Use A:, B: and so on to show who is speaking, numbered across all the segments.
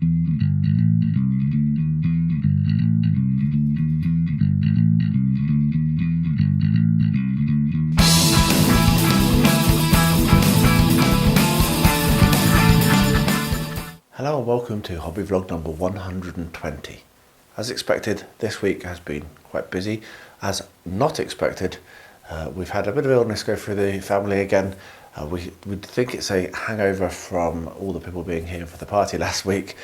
A: Hello and welcome to hobby vlog number 120. As expected, this week has been quite busy. As not expected, we've had a bit of illness go through the family again. We think it's a hangover from all the people being here for the party last week,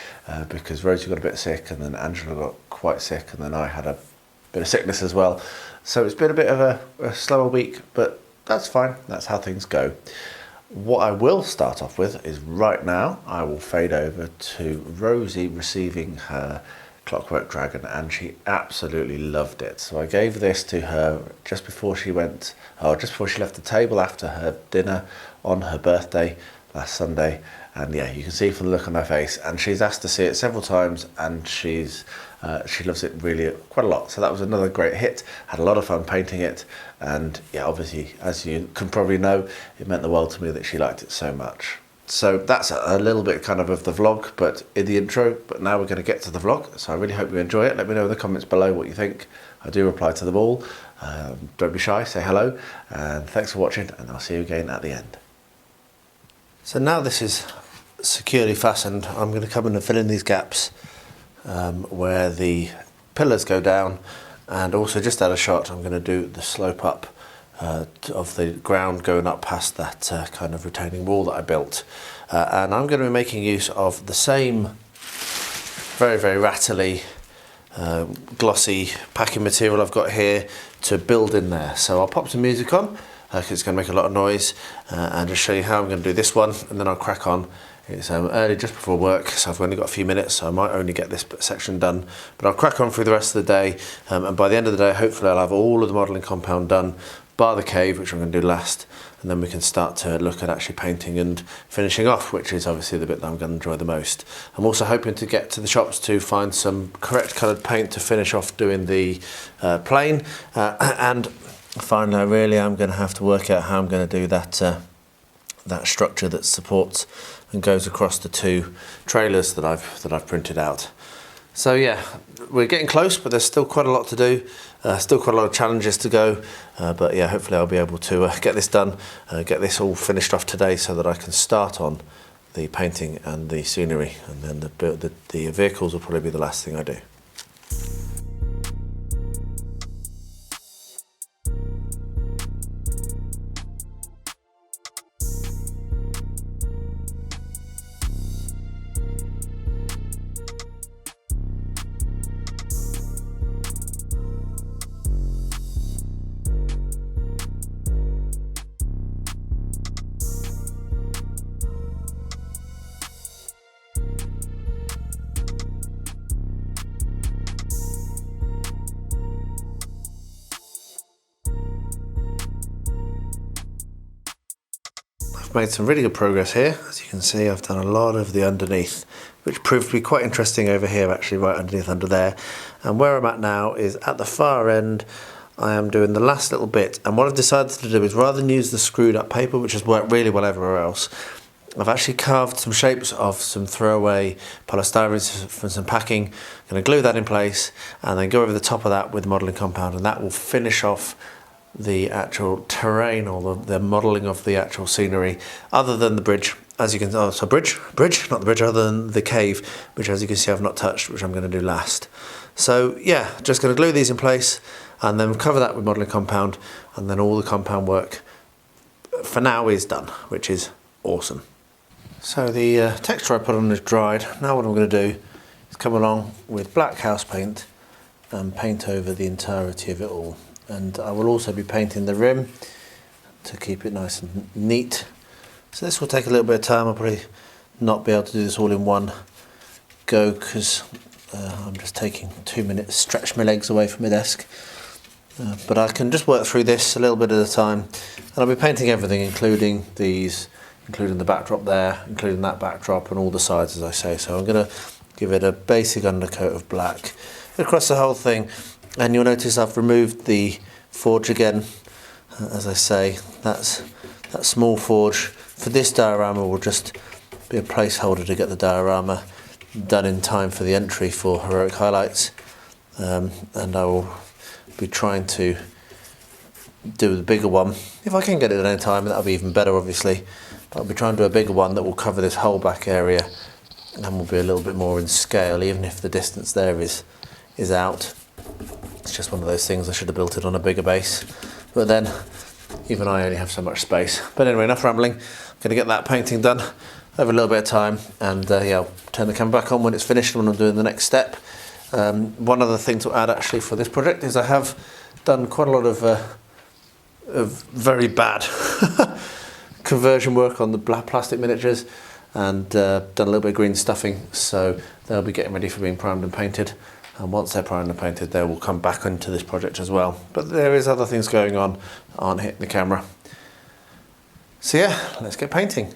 A: because Rosie got a bit sick and then Angela got quite sick and then I had a bit of sickness as well. So it's been a bit of a slower week, but that's fine. That's how things go. What I will start off with is right now I will fade over to Rosie receiving her Clockwork Dragon, and she absolutely loved it. So I gave this to her just before she left the table after her dinner on her birthday last Sunday. And yeah, you can see from the look on her face, and she's asked to see it several times, and she loves it really quite a lot. So that was another great hit. Had a lot of fun painting it, and yeah, obviously, as you can probably know, it meant the world to me that she liked it so much. So that's a little bit kind of the vlog, but in the intro. But now we're going to get to the vlog. So I really hope you enjoy it. Let me know in the comments below what you think. I do reply to them all. Don't be shy, say hello, and thanks for watching, and I'll see you again at the end. So now this is securely fastened, I'm going to come in and fill in these gaps where the pillars go down, and also just out of shot I'm going to do the slope up of the ground going up past that kind of retaining wall that I built, and I'm going to be making use of the same very rattly glossy packing material I've got here to build in there. So I'll pop some music on because it's going to make a lot of noise, and just show you how I'm going to do this one, and then I'll crack on. It's early, just before work, so I've only got a few minutes, so I might only get this section done, but I'll crack on through the rest of the day, and by the end of the day hopefully I'll have all of the modelling compound done, bar the cave, which I'm going to do last, and then we can start to look at actually painting and finishing off, which is obviously the bit that I'm going to enjoy the most. I'm also hoping to get to the shops to find some correct coloured paint to finish off doing the plane, and finally I really am going to have to work out how I'm going to do that structure that supports and goes across the two trailers that I've printed out. So yeah, we're getting close, but there's still quite a lot to do, still quite a lot of challenges to go, but yeah, hopefully I'll be able to get this done, get this all finished off today so that I can start on the painting and the scenery, and then the vehicles will probably be the last thing I do. I've made some really good progress here. As you can see, I've done a lot of the underneath, which proved to be quite interesting over here, actually right underneath under there. And where I'm at now is at the far end. I am doing the last little bit, and what I've decided to do is, rather than use the screwed up paper, which has worked really well everywhere else, I've actually carved some shapes of some throwaway polystyrene from some packing. I'm going to glue that in place and then go over the top of that with modelling compound, and that will finish off the actual terrain, or the modelling of the actual scenery, other than the bridge. As you can see, bridge, not the bridge, other than the cave, which as you can see I've not touched, which I'm going to do last. So yeah, just going to glue these in place and then cover that with modelling compound, and then all the compound work for now is done, which is awesome. So the texture I put on is dried. Now what I'm going to do is come along with black house paint and paint over the entirety of it all. And I will also be painting the rim to keep it nice and neat. So this will take a little bit of time. I'll probably not be able to do this all in one go because I'm just taking 2 minutes, stretch my legs away from my desk. But I can just work through this a little bit at a time, and I'll be painting everything, including these, including the backdrop there, including that backdrop and all the sides, as I say. So I'm going to give it a basic undercoat of black across the whole thing. And you'll notice I've removed the forge again. As I say, that small forge for this diorama will just be a placeholder to get the diorama done in time for the entry for Heroic Highlights, and I will be trying to do the bigger one. If I can get it at any time, that'll be even better obviously, but I'll be trying to do a bigger one that will cover this whole back area and will be a little bit more in scale, even if the distance there is out. It's just one of those things, I should have built it on a bigger base, but then even I only have so much space. But anyway, enough rambling. I'm going to get that painting done over a little bit of time, and yeah, I'll turn the camera back on when it's finished, when I'm doing the next step. One other thing to add actually for this project is I have done quite a lot of very bad conversion work on the plastic miniatures, and done a little bit of green stuffing, so they'll be getting ready for being primed and painted, and once they're primed and painted they will come back into this project as well. But there is other things going on that aren't hitting the camera. So yeah, let's get painting.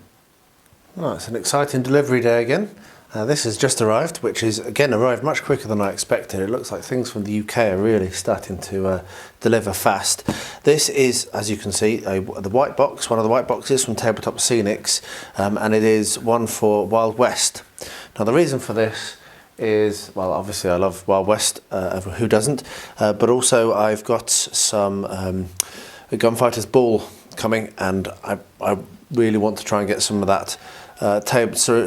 A: Oh, it's an exciting delivery day again. This has just arrived, which is again arrived much quicker than I expected. It looks like things from the UK are really starting to deliver fast. This is, as you can see, the white box, one of the white boxes from Tabletop Scenics, and it is one for Wild West. Now the reason for this is, well, obviously I love Wild West, who doesn't, but also I've got some a Gunfighter's Ball coming, and I really want to try and get some of that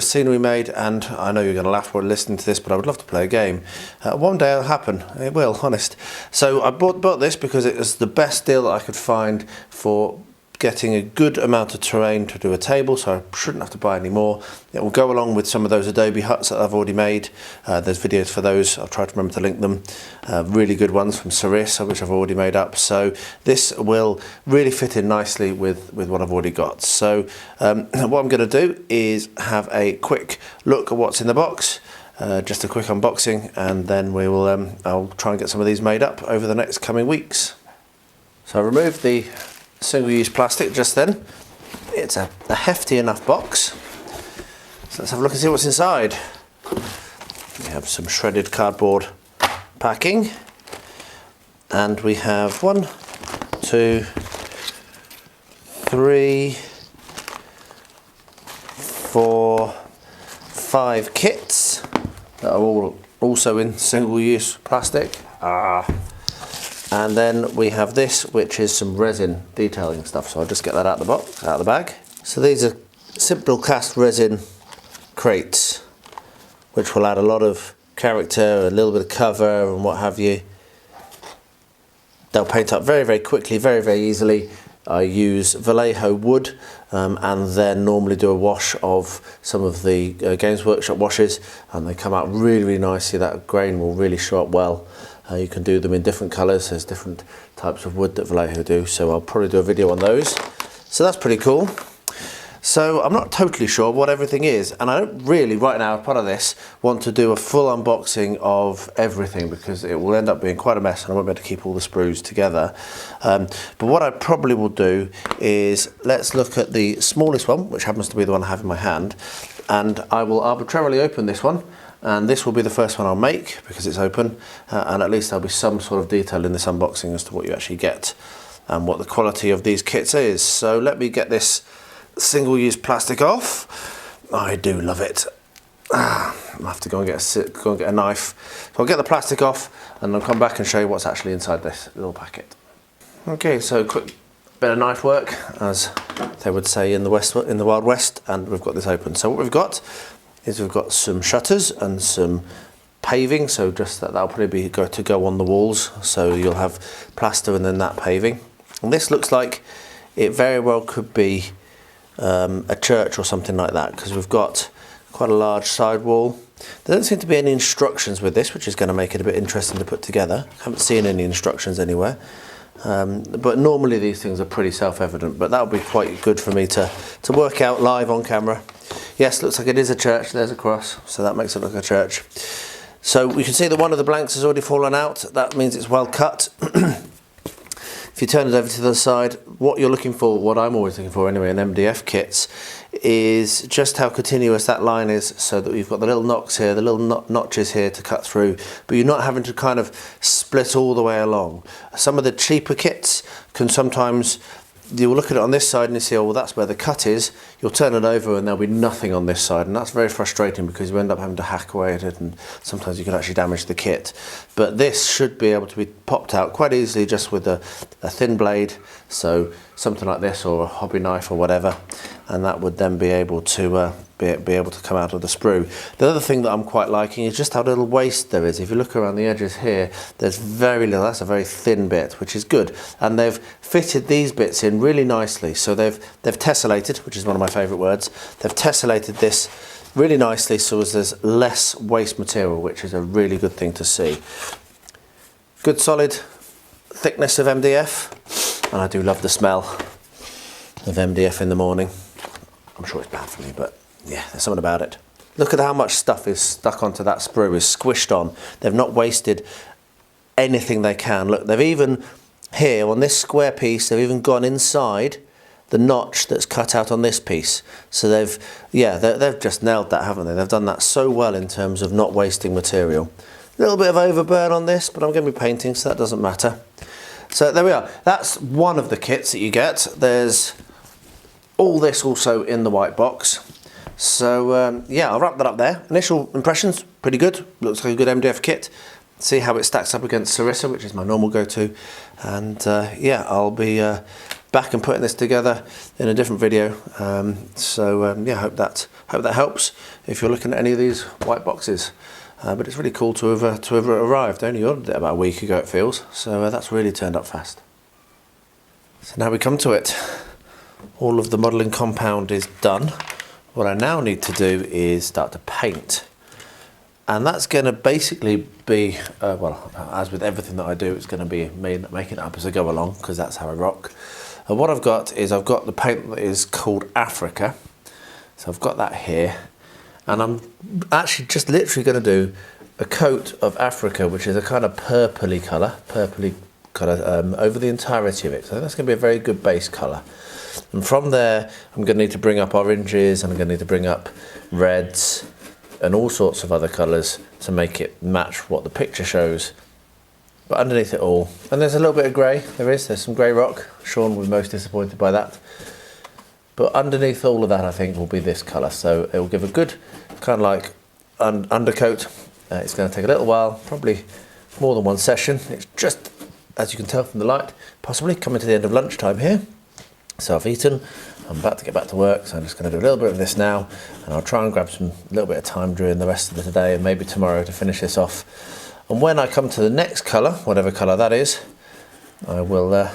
A: scenery made, and I know you're going to laugh while listening to this, but I would love to play a game. One day it'll happen, it will, honest. So I bought this because it was the best deal that I could find for getting a good amount of terrain to do a table, so I shouldn't have to buy any more. It will go along with some of those Adobe huts that I've already made. There's videos for those, I'll try to remember to link them. Really good ones from Sarissa, which I've already made up, so this will really fit in nicely with what I've already got. So what I'm going to do is have a quick look at what's in the box, just a quick unboxing, and then we will I'll try and get some of these made up over the next coming weeks. So I removed the single-use plastic just then. It's a hefty enough box, so let's have a look and see what's inside. We have some shredded cardboard packing, and we have 1, 2, 3, 4, 5 kits that are all also in single-use plastic. And then we have this, which is some resin detailing stuff. So I'll just get that out of the box, out of the bag. So these are simple cast resin crates, which will add a lot of character, a little bit of cover and what have you. They'll paint up very, very quickly, very, very easily. I use Vallejo wood, and then normally do a wash of some of the Games Workshop washes, and they come out really, really nicely. That grain will really show up well. You can do them in different colours. There's different types of wood that Vallejo do, so I'll probably do a video on those. So that's pretty cool. So I'm not totally sure what everything is, and I don't really right now, as part of this, want to do a full unboxing of everything because it will end up being quite a mess and I won't be able to keep all the sprues together. But what I probably will do is let's look at the smallest one, which happens to be the one I have in my hand, and I will arbitrarily open this one. And this will be the first one I'll make because it's open, and at least there'll be some sort of detail in this unboxing as to what you actually get and what the quality of these kits is. So let me get this single-use plastic off. I do love it. I'll have to go and get a knife. So I'll get the plastic off and I'll come back and show you what's actually inside this little packet. Okay, so quick bit of knife work, as they would say in the Wild West, and we've got this open. So what we've got is we've got some shutters and some paving, so just that'll probably be to go on the walls, so you'll have plaster and then that paving. And this looks like it very well could be a church or something like that, because we've got quite a large side wall. There don't seem to be any instructions with this, which is going to make it a bit interesting to put together. I haven't seen any instructions anywhere, but normally these things are pretty self-evident, but that would be quite good for me to work out live on camera. Yes, looks like it is a church. There's a cross, so that makes it look like a church. So we can see that one of the blanks has already fallen out. That means it's well cut. If you turn it over to the side, what you're looking for, what I'm always looking for anyway in MDF kits, is just how continuous that line is, so that we've got the little knocks here, the little notches here to cut through, but you're not having to kind of split all the way along. Some of the cheaper kits can sometimes you'll look at it on this side and you see, oh, well, that's where the cut is. You'll turn it over and there'll be nothing on this side, and that's very frustrating because you end up having to hack away at it, and sometimes you can actually damage the kit. But this should be able to be popped out quite easily just with a thin blade, so something like this, or a hobby knife or whatever, and that would then be able to be able to come out of the sprue. The other thing that I'm quite liking is just how little waste there is. If you look around the edges here, there's very little. That's a very thin bit, which is good. And they've fitted these bits in really nicely. So they've tessellated, which is one of my favourite words. They've tessellated this really nicely so as there's less waste material, which is a really good thing to see. Good solid thickness of MDF, and I do love the smell of MDF in the morning. I'm sure it's bad for me, but yeah, there's something about it. Look at how much stuff is stuck onto that sprue, is squished on. They've not wasted anything they can. Look, they've even, here on this square piece, they've even gone inside the notch that's cut out on this piece. So they've just nailed that, haven't they? They've done that so well in terms of not wasting material. A little bit of overburn on this, but I'm going to be painting, so that doesn't matter. So there we are. That's one of the kits that you get. There's all this also in the white box. So yeah, I'll wrap that up there. Initial impressions, pretty good. Looks like a good MDF kit. See how it stacks up against Sarissa, which is my normal go-to. And yeah, I'll be back and putting this together in a different video. Yeah, hope that helps if you're looking at any of these white boxes. But it's really cool to have arrived. I only ordered it about a week ago, it feels. So that's really turned up fast. So now we come to it. All of the modelling compound is done. What I now need to do is start to paint. And that's going to basically be, well, as with everything that I do, it's going to be making it up as I go along, because that's how I rock. And what I've got is I've got the paint that is called Africa. So I've got that here. And I'm actually just literally going to do a coat of Africa, which is a kind of purpley colour, over the entirety of it. So that's going to be a very good base colour. And from there, I'm going to need to bring up oranges, and I'm going to need to bring up reds, and all sorts of other colours to make it match what the picture shows. But underneath it all, and there's a little bit of grey, there's some grey rock. Sean was most disappointed by that. But underneath all of that, I think, will be this colour. So it will give a good kind of like undercoat. It's going to take a little while, probably more than one session. It's just, as you can tell from the light, possibly coming to the end of lunchtime here. So I've eaten, I'm about to get back to work, so I'm just going to do a little bit of this now, and I'll try and grab a little bit of time during the rest of the day and maybe tomorrow to finish this off. And when I come to the next colour, whatever colour that is, I will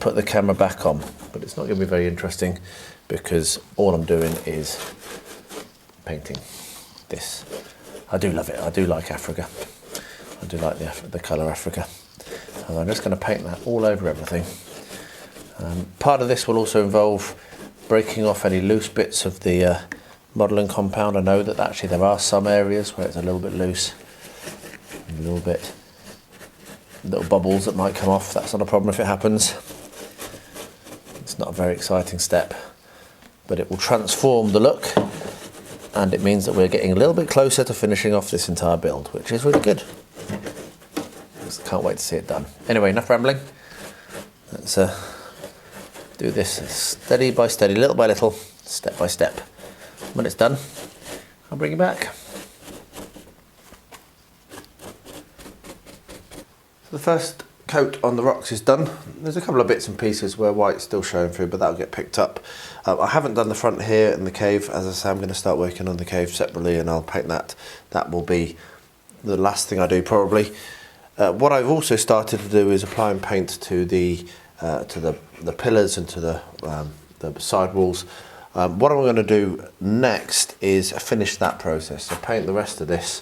A: put the camera back on. But it's not going to be very interesting because all I'm doing is painting this. I do love it. I do like Africa. I do like the colour Africa. And I'm just going to paint that all over everything. Part of this will also involve breaking off any loose bits of the modelling compound. I know that actually there are some areas where it's a little bit loose, little bubbles that might come off. That's not a problem if it happens. It's not a very exciting step, but it will transform the look, and it means that we're getting a little bit closer to finishing off this entire build, which is really good. Just can't wait to see it done. Anyway, enough rambling. Let's do this steady by steady, little by little, step by step. When it's done, I'll bring you back. So the first coat on the rocks is done. There's a couple of bits and pieces where white's still showing through, but that'll get picked up. I haven't done the front here in the cave. As I say, I'm going to start working on the cave separately, and I'll paint that. That will be the last thing I do probably. What I've also started to do is applying paint to the pillars and to the side walls. What I'm going to do next is finish that process. So paint the rest of this.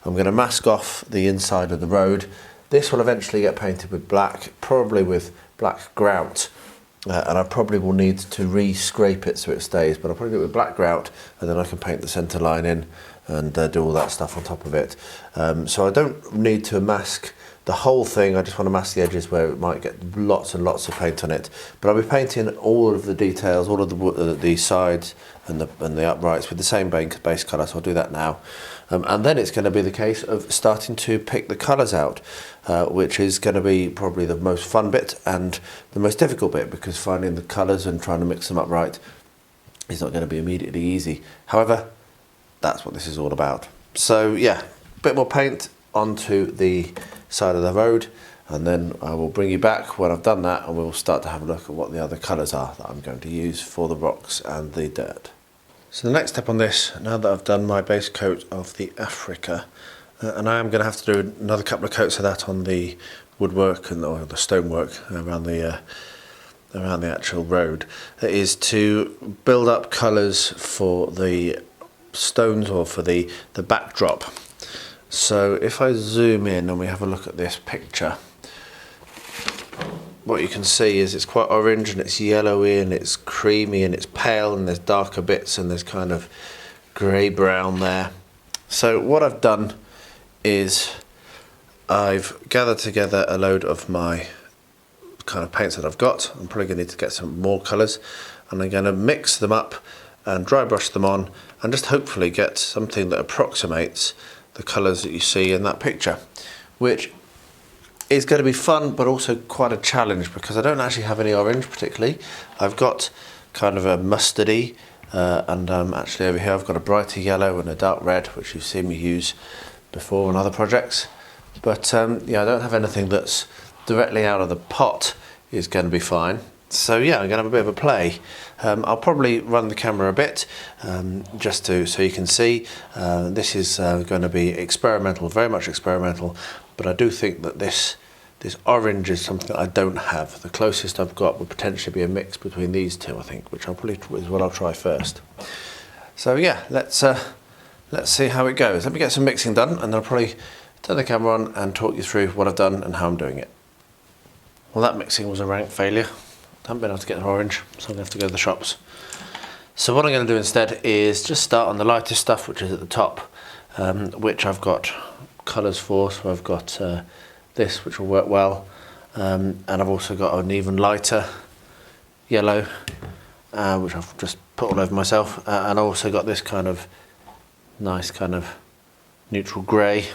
A: I'm going to mask off the inside of the road. This will eventually get painted with black, probably with black grout, and I probably will need to re-scrape it so it stays, but I'll probably do it with black grout, and then I can paint the centre line in and do all that stuff on top of it. So I don't need to mask the whole thing, I just want to mask the edges where it might get lots and lots of paint on it. But I'll be painting all of the details, all of the sides and the uprights with the same base colour, so I'll do that now. And then it's going to be the case of starting to pick the colours out, which is going to be probably the most fun bit and the most difficult bit, because finding the colours and trying to mix them up right is not going to be immediately easy. However, that's what this is all about. So yeah, a bit more paint onto the side of the road, and then I will bring you back when I've done that, and we'll start to have a look at what the other colours are that I'm going to use for the rocks and the dirt. So the next step on this, now that I've done my base coat of the Africa, and I am going to have to do another couple of coats of that on the woodwork and or the stonework around the actual road, is to build up colours for the stones or for the backdrop. So if I zoom in and we have a look at this picture, what you can see is it's quite orange and it's yellowy and it's creamy and it's pale, and there's darker bits and there's kind of grey brown there. So what I've done is I've gathered together a load of my kind of paints that I've got. I'm probably going to need to get some more colours, and I'm going to mix them up and dry brush them on and just hopefully get something that approximates the colours that you see in that picture, which is going to be fun but also quite a challenge because I don't actually have any orange particularly. I've got kind of a mustardy and actually over here I've got a brighter yellow and a dark red, which you've seen me use before on other projects, but yeah, I don't have anything that's directly out of the pot. Is going to be fine. So yeah, I'm going to have a bit of a play. I'll probably run the camera a bit just so you can see. This is going to be experimental, very much experimental, but I do think that this orange is something that I don't have. The closest I've got would potentially be a mix between these two, I think, which is what I'll try first. So yeah, let's see how it goes. Let me get some mixing done, and then I'll probably turn the camera on and talk you through what I've done and how I'm doing it. Well, that mixing was a rank failure. I haven't been able to get an orange, so I'm going to have to go to the shops. So what I'm going to do instead is just start on the lightest stuff, which is at the top, which I've got colours for. So I've got this, which will work well, and I've also got an even lighter yellow, which I've just put all over myself, and I also got this kind of nice kind of neutral grey.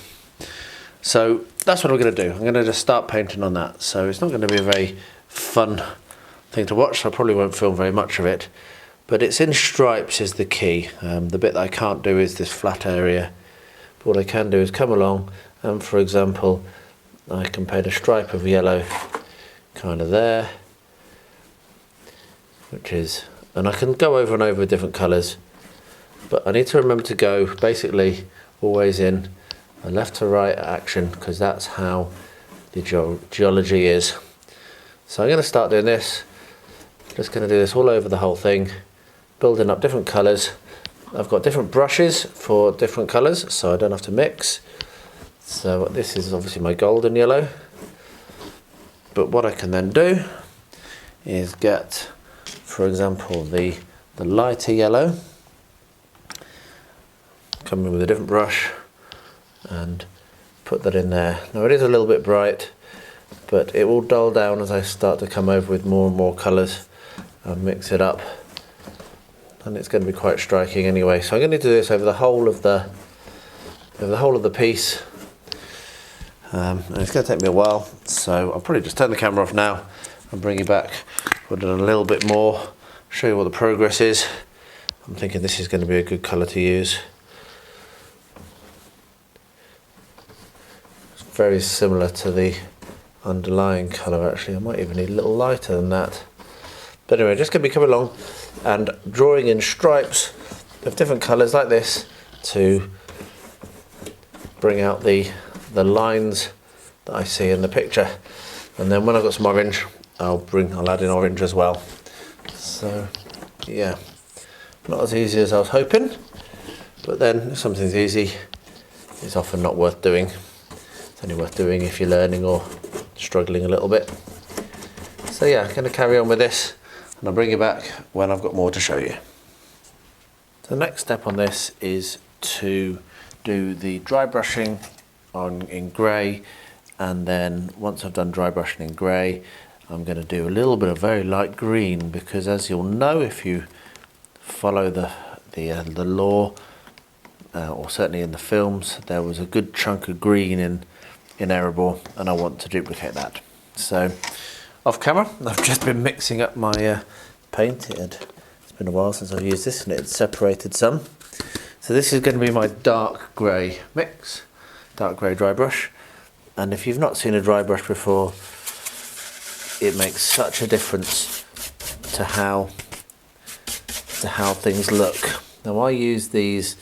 A: So that's what I'm going to do. I'm going to just start painting on that. So it's not going to be a very fun thing to watch, so I probably won't film very much of it, but it's in stripes is the key. The bit that I can't do is this flat area, but what I can do is come along and, for example, I can paint a stripe of yellow kind of there, which is, and I can go over and over with different colours, but I need to remember to go basically always in a left to right action, because that's how the geology is. So I'm going to start doing this. Just going to do this all over the whole thing, building up different colours. I've got different brushes for different colours, so I don't have to mix. So this is obviously my golden yellow, but what I can then do is get, for example, the lighter yellow, come in with a different brush and put that in there. Now it is a little bit bright, but it will dull down as I start to come over with more and more colours and mix it up, and it's going to be quite striking anyway. So I'm going to do this over the whole of the piece, and it's going to take me a while, so I'll probably just turn the camera off now and bring you back, put in a little bit more, show you what the progress is. I'm thinking this is going to be a good colour to use. Very similar to the underlying colour actually. I might even need a little lighter than that. But anyway, just going to be coming along and drawing in stripes of different colours like this to bring out the lines that I see in the picture. And then when I've got some orange, I'll add in orange as well. So yeah, not as easy as I was hoping, but then if something's easy, it's often not worth doing. It's only worth doing if you're learning or struggling a little bit. So yeah, I'm going to carry on with this, and I'll bring you back when I've got more to show you. The next step on this is to do the dry brushing in grey, and then once I've done dry brushing in grey, I'm going to do a little bit of very light green, because as you'll know if you follow the the lore, or certainly in the films, there was a good chunk of green in Erebor, and I want to duplicate that. So off camera, I've just been mixing up my paint. It's been a while since I've used this, and it had separated some. So this is going to be my dark grey mix, dark grey dry brush. And if you've not seen a dry brush before, it makes such a difference to how things look. Now I use these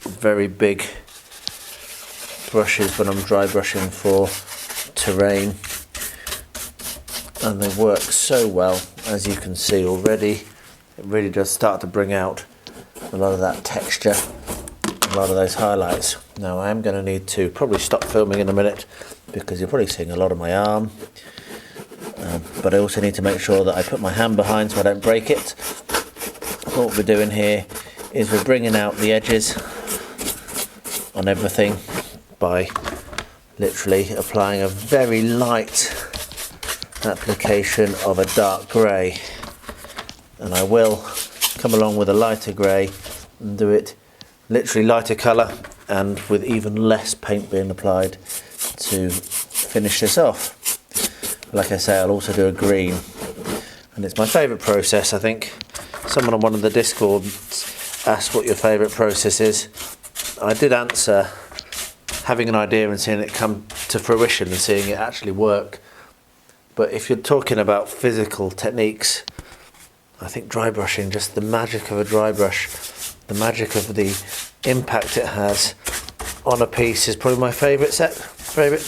A: very big brushes when I'm dry brushing for terrain, and they work so well, as you can see already. It really does start to bring out a lot of that texture, a lot of those highlights. Now I am going to need to probably stop filming in a minute because you're probably seeing a lot of my arm, but I also need to make sure that I put my hand behind so I don't break it. What we're doing here is we're bringing out the edges on everything by literally applying a very light application of a dark grey, and I will come along with a lighter grey and do it literally lighter colour and with even less paint being applied to finish this off. Like I say, I'll also do a green, and it's my favourite process. I think someone on one of the Discords asked what your favourite process is. I did answer having an idea and seeing it come to fruition and seeing it actually work. But if you're talking about physical techniques, I think dry brushing, just the magic of a dry brush, the magic of the impact it has on a piece, is probably my favourite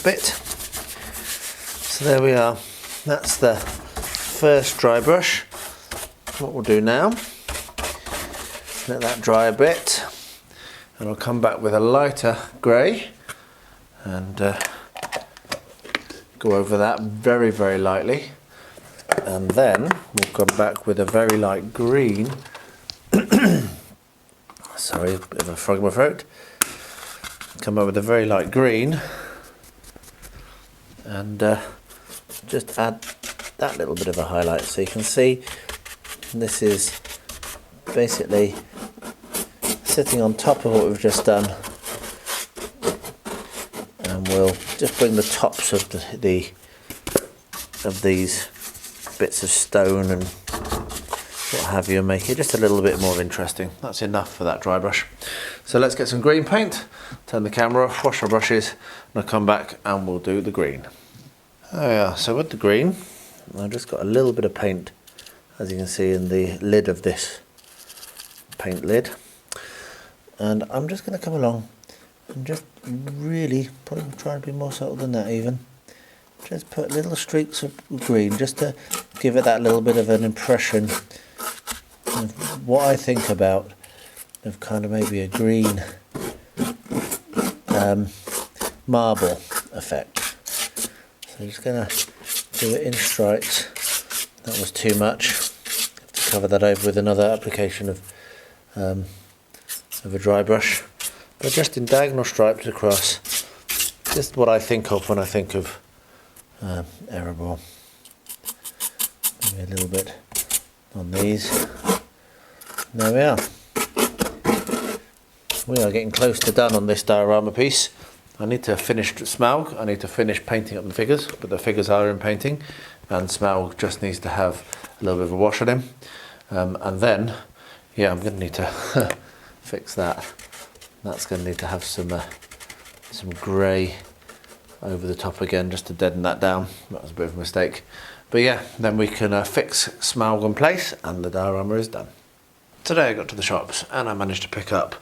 A: bit. So there we are. That's the first dry brush. What we'll do now, let that dry a bit, and I'll come back with a lighter grey and go over that very, very lightly, and then we'll come back with a very light green. Sorry, a bit of a frog in my throat. Come up with a very light green and just add that little bit of a highlight. So you can see this is basically sitting on top of what we've just done, and we'll just bring the tops of these bits of stone and what have you, and make it just a little bit more interesting. That's enough for that dry brush. So let's get some green paint, turn the camera off, wash our brushes, and I'll come back and we'll do the green. Oh yeah, so with the green, I've just got a little bit of paint, as you can see in the lid of this paint lid, and I'm just going to come along and just really probably try and be more subtle than that even. Just put little streaks of green just to give it that little bit of an impression of what I think about of kind of maybe a green marble effect. So I'm just going to do it in stripes. That was too much. Have to cover that over with another application of a dry brush, but just in diagonal stripes across. Just what I think of when I think of Erebor. Maybe a little bit on these. There we are. We are getting close to done on this diorama piece. I need to finish Smaug, I need to finish painting up the figures, but the figures are in painting, and Smaug just needs to have a little bit of a wash on him. And then, yeah, I'm going to need to fix that. That's going to need to have some grey over the top again, just to deaden that down. That was a bit of a mistake. But yeah, then we can fix Smaug in place, and the diorama is done. Today I got to the shops, and I managed to pick up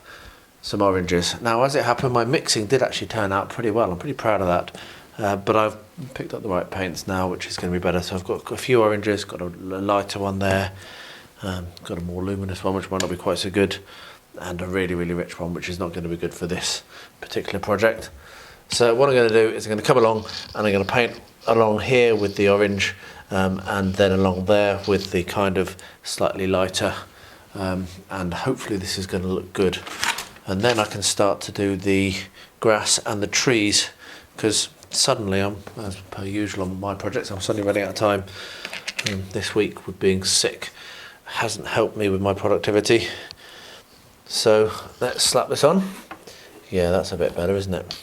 A: some oranges. Now, as it happened, my mixing did actually turn out pretty well. I'm pretty proud of that. But I've picked up the right paints now, which is going to be better. So I've got a few oranges, got a lighter one there, got a more luminous one, which might not be quite so good, and a really, really rich one, which is not going to be good for this particular project. So what I'm going to do is I'm going to come along and I'm going to paint along here with the orange, and then along there with the kind of slightly lighter, and hopefully this is going to look good. And then I can start to do the grass and the trees, because suddenly I'm, as per usual on my projects, I'm suddenly running out of time. This week with being sick hasn't helped me with my productivity. So let's slap this on. Yeah, that's a bit better, isn't it?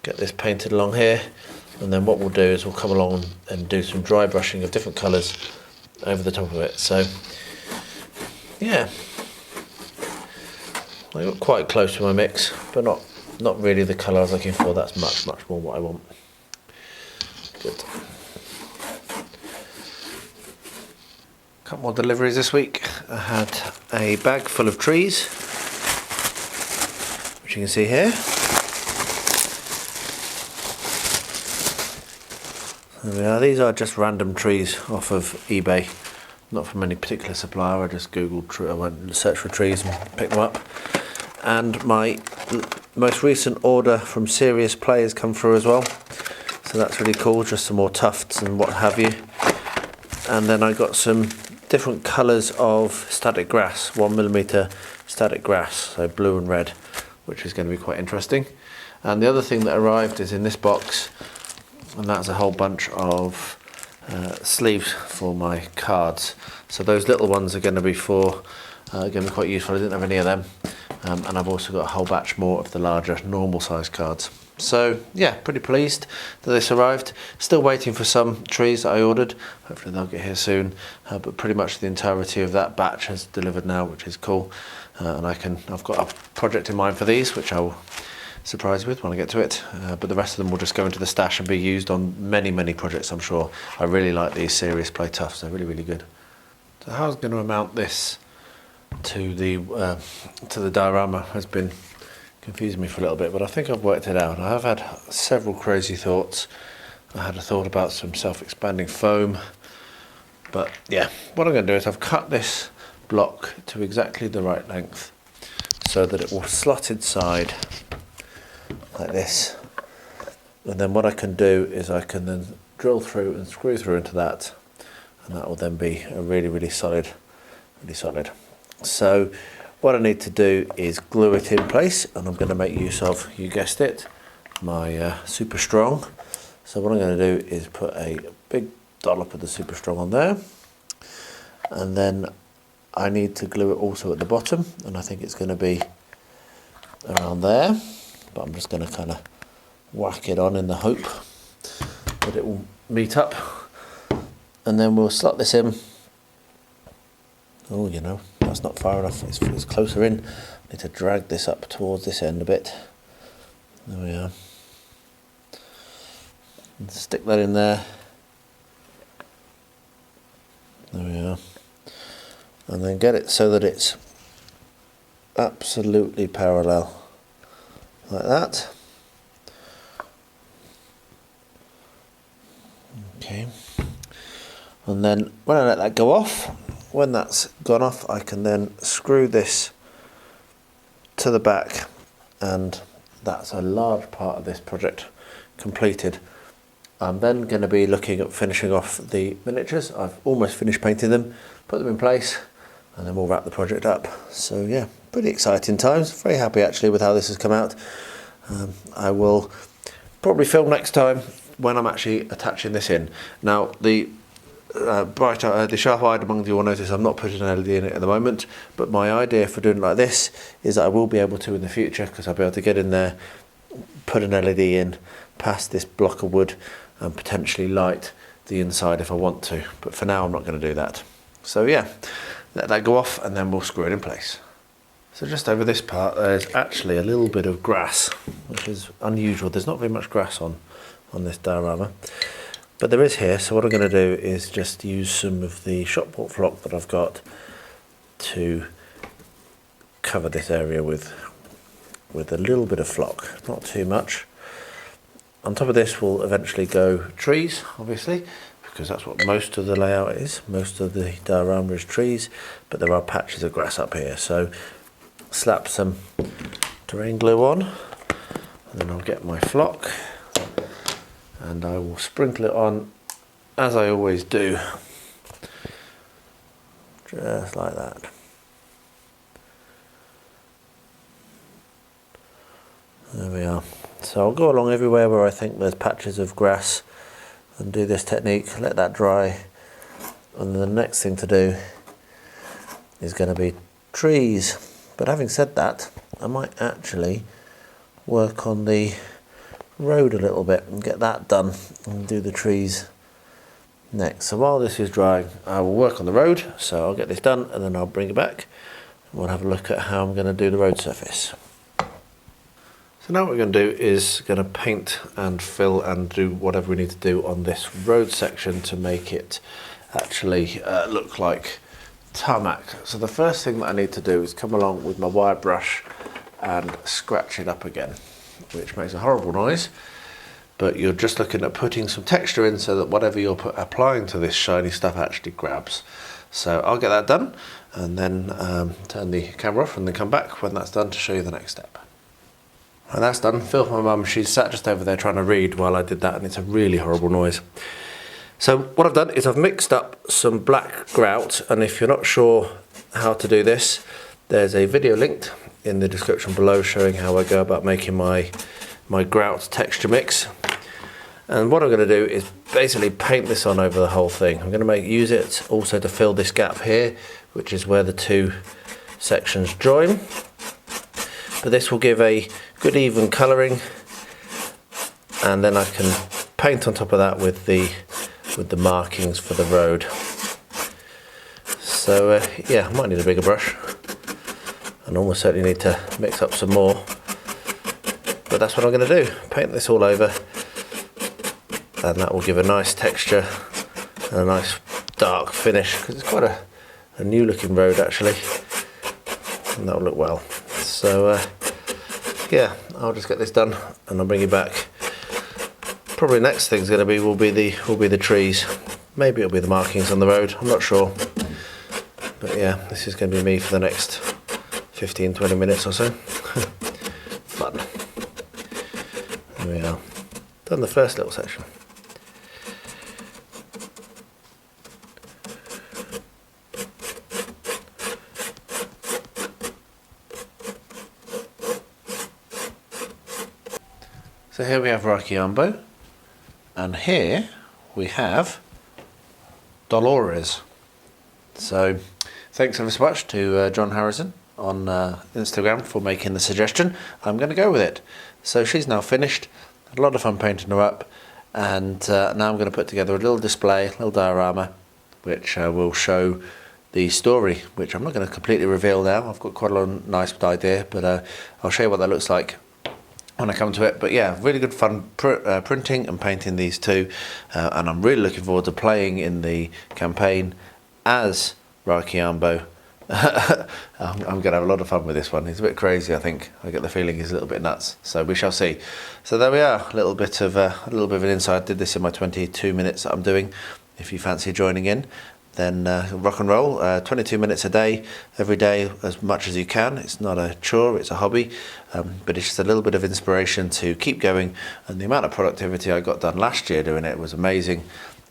A: Get this painted along here, and then what we'll do is we'll come along and do some dry brushing of different colours over the top of it. So yeah, I got quite close to my mix, but not really the colour I was looking for. That's much more what I want. Good. A couple more deliveries this week. I had a bag full of trees, which you can see here. There we are. These are just random trees off of eBay, not from any particular supplier. I just googled, I went and searched for trees and picked them up. And my most recent order from Serious Play has come through as well, so that's really cool. Just some more tufts and what have you. And then I got some different colours of static grass, 1mm static grass, so blue and red, which is going to be quite interesting. And the other thing that arrived is in this box, and that's a whole bunch of sleeves for my cards. So those little ones are going to be going to be quite useful. I didn't have any of them, and I've also got a whole batch more of the larger normal size cards. So yeah, pretty pleased that this arrived. Still waiting for some trees that I ordered. Hopefully they'll get here soon. But pretty much the entirety of that batch has delivered now, which is cool. And I've got a project in mind for these, which I'll surprise with when I get to it, but the rest of them will just go into the stash and be used on many projects, I'm sure. I really like these Serious Play tufts. They're really good. So how I was going to mount this to the diorama has been confusing me for a little bit, but I think I've worked it out. I have had several crazy thoughts. I had a thought about some self-expanding foam, but yeah, what I'm going to do is I've cut this block to exactly the right length so that it will slot inside like this, and then what I can do is I can then drill through and screw through into that, and that will then be a really solid. So what I need to do is glue it in place, and I'm going to make use of, you guessed it, my Super Strong. So what I'm going to do is put a big dollop of the Super Strong on there, and then I need to glue it also at the bottom, and I think it's going to be around there. But I'm just going to kind of whack it on in the hope that it will meet up, and then we'll slot this in. Oh, you know, that's not far enough. It's closer in. I need to drag this up towards this end a bit. There we are. And stick that in there. There we are. And then get it so that it's absolutely parallel. Like that. Okay. And then when I let that go off, when that's gone off, I can then screw this to the back, and that's a large part of this project completed. I'm then going to be looking at finishing off the miniatures. I've almost finished painting them, put them in place, and then we'll wrap the project up. So yeah, pretty exciting times. Very happy actually with how this has come out. I will probably film next time when I'm actually attaching this in. Now the sharp-eyed among you will notice I'm not putting an LED in it at the moment, but my idea for doing it like this is that I will be able to in the future, because I'll be able to get in there, put an LED in past this block of wood, and potentially light the inside if I want to. But for now I'm not going to do that. So yeah, let that go off and then we'll screw it in place. So just over this part there's actually a little bit of grass, which is unusual. There's not very much grass on this diorama, but there is here. So what I'm going to do is just use some of the shopbought flock that I've got to cover this area with a little bit of flock, not too much. On top of this will eventually go trees, obviously, because that's what most of the layout is. Most of the diorama is trees, but there are patches of grass up here. So slap some terrain glue on, and then I'll get my flock and I will sprinkle it on as I always do, just like that. There we are. So I'll go along everywhere where I think there's patches of grass and do this technique, let that dry, and then the next thing to do is going to be trees. But having said that, I might actually work on the road a little bit and get that done and do the trees next. So while this is drying, I will work on the road. So I'll get this done and then I'll bring it back and we'll have a look at how I'm going to do the road surface. So now what we're going to do is going to paint and fill and do whatever we need to do on this road section to make it actually look like tarmac. So the first thing that I need to do is come along with my wire brush and scratch it up again, which makes a horrible noise, but you're just looking at putting some texture in so that whatever you're applying to this shiny stuff actually grabs. So I'll get that done and then turn the camera off and then come back when that's done to show you the next step. And that's done. Phil, my mum, she's sat just over there trying to read while I did that, and it's a really horrible noise. So what I've done is I've mixed up some black grout, and if you're not sure how to do this, there's a video linked in the description below showing how I go about making my grout texture mix. And what I'm going to do is basically paint this on over the whole thing. I'm going to use it also to fill this gap here, which is where the two sections join. But this will give a good even colouring, and then I can paint on top of that with the markings for the road. So yeah, I might need a bigger brush and almost certainly need to mix up some more, but that's what I'm going to do, paint this all over, and that will give a nice texture and a nice dark finish, because it's quite a new looking road actually, and that will look well. So yeah, I'll just get this done and I'll bring you back. Probably next thing's going to be will be the trees. Maybe it'll be the markings on the road. I'm not sure. But yeah, this is going to be me for the next 15-20 minutes or so. Fun. There we are. Done the first little section. So here we have Rahki Ahmbo, and here we have Dolores. So thanks ever so much to John Harrison on Instagram for making the suggestion. I'm going to go with it. So she's now finished. Had a lot of fun painting her up, and now I'm going to put together a little display, a little diorama, which will show the story, which I'm not going to completely reveal now. I've got quite a nice idea, but I'll show you what that looks like when I come to it. But yeah, really good fun printing and painting these two, and I'm really looking forward to playing in the campaign as Rahki Ahmbo. I'm going to have a lot of fun with this one. He's a bit crazy, I think. I get the feeling he's a little bit nuts, so we shall see. So there we are, a little bit of an insight. I did this in my 22 minutes that I'm doing. If you fancy joining in, then rock and roll. 22 minutes a day, every day, as much as you can. It's not a chore, it's a hobby, but it's just a little bit of inspiration to keep going. And the amount of productivity I got done last year doing it was amazing,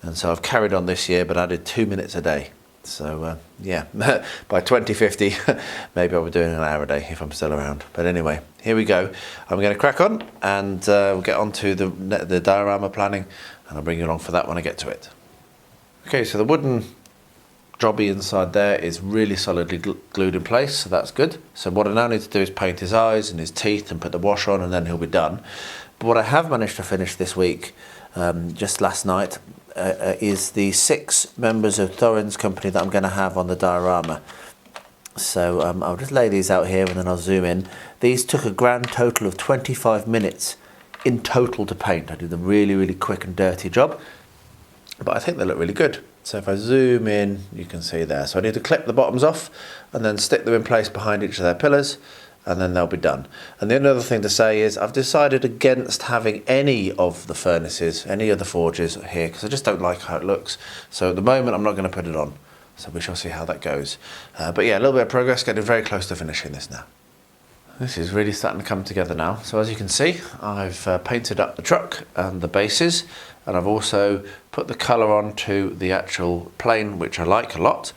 A: and so I've carried on this year, but added 2 minutes a day. So yeah, by 2050 maybe I'll be doing an hour a day if I'm still around. But anyway, here we go. I'm going to crack on, and we'll get on to the diorama planning, and I'll bring you along for that when I get to it. Okay, so the wooden jobby inside there is really solidly glued in place, so that's good. So what I now need to do is paint his eyes and his teeth and put the wash on, and then he'll be done. But what I have managed to finish this week, just last night, is the 6 members of Thorin's company that I'm going to have on the diorama. So I'll just lay these out here and then I'll zoom in. These took a grand total of 25 minutes in total to paint. I did a really, really quick and dirty job, but I think they look really good. So if I zoom in, you can see there. So I need to clip the bottoms off and then stick them in place behind each of their pillars, and then they'll be done. And the only other thing to say is I've decided against having any of the furnaces, any of the forges here, because I just don't like how it looks. So at the moment I'm not going to put it on. So we shall see how that goes. But yeah, a little bit of progress, getting very close to finishing this now. This is really starting to come together now. So as you can see, I've painted up the truck and the bases, and I've also put the colour onto the actual plane, which I like a lot.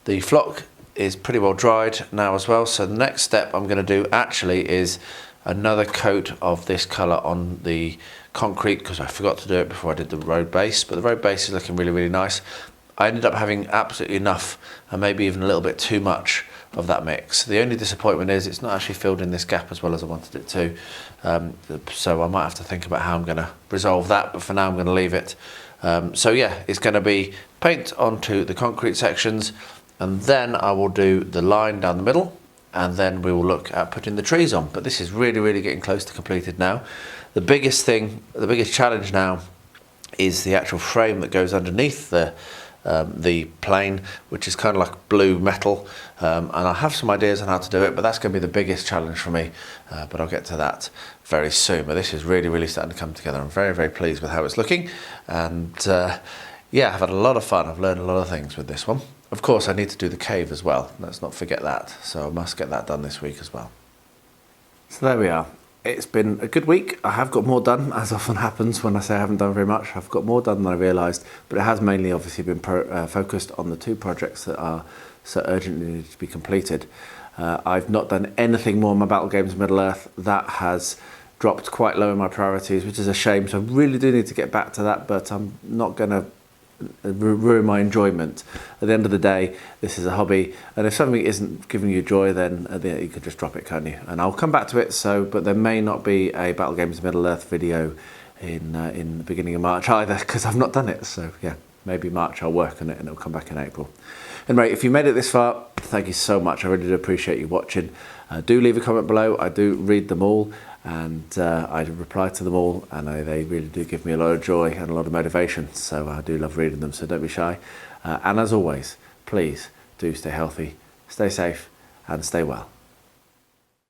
A: The flock is pretty well dried now as well, so the next step I'm going to do actually is another coat of this colour on the concrete, because I forgot to do it before I did the road base, but the road base is looking really, really nice. I ended up having absolutely enough, and maybe even a little bit too much of that mix. The only disappointment is it's not actually filled in this gap as well as I wanted it to. So I might have to think about how I'm going to resolve that, but for now I'm going to leave it. So yeah, it's going to be paint onto the concrete sections, and then I will do the line down the middle, and then we will look at putting the trees on. But this is really getting close to completed now. The biggest challenge now is the actual frame that goes underneath the plane, which is kind of like blue metal, and I have some ideas on how to do it, but that's going to be the biggest challenge for me, but I'll get to that very soon. But this is really starting to come together. I'm very pleased with how it's looking, and yeah, I've had a lot of fun. I've learned a lot of things with this one. Of course, I need to do the cave as well, let's not forget that, so I must get that done this week as well. So there we are. It's been a good week. I have got more done, as often happens when I say I haven't done very much. I've got more done than I realised, but it has mainly obviously been focused on the 2 projects that are so urgently needed to be completed. I've not done anything more on my Battle Games Middle-earth. That has dropped quite low in my priorities, which is a shame, so I really do need to get back to that, but I'm not going to ruin my enjoyment. At the end of the day, this is a hobby, and if something isn't giving you joy, then you could just drop it, can't you? And I'll come back to it. But there may not be a Battle Games Middle-earth video in the beginning of March either, because I've not done it. So yeah, maybe March I'll work on it and it'll come back in April. Anyway, if you made it this far, thank you so much. I really do appreciate you watching. Do leave a comment below. I do read them all, and I reply to them all, and they really do give me a lot of joy and a lot of motivation, so I do love reading them, so don't be shy. And as always, please do stay healthy, stay safe, and stay well.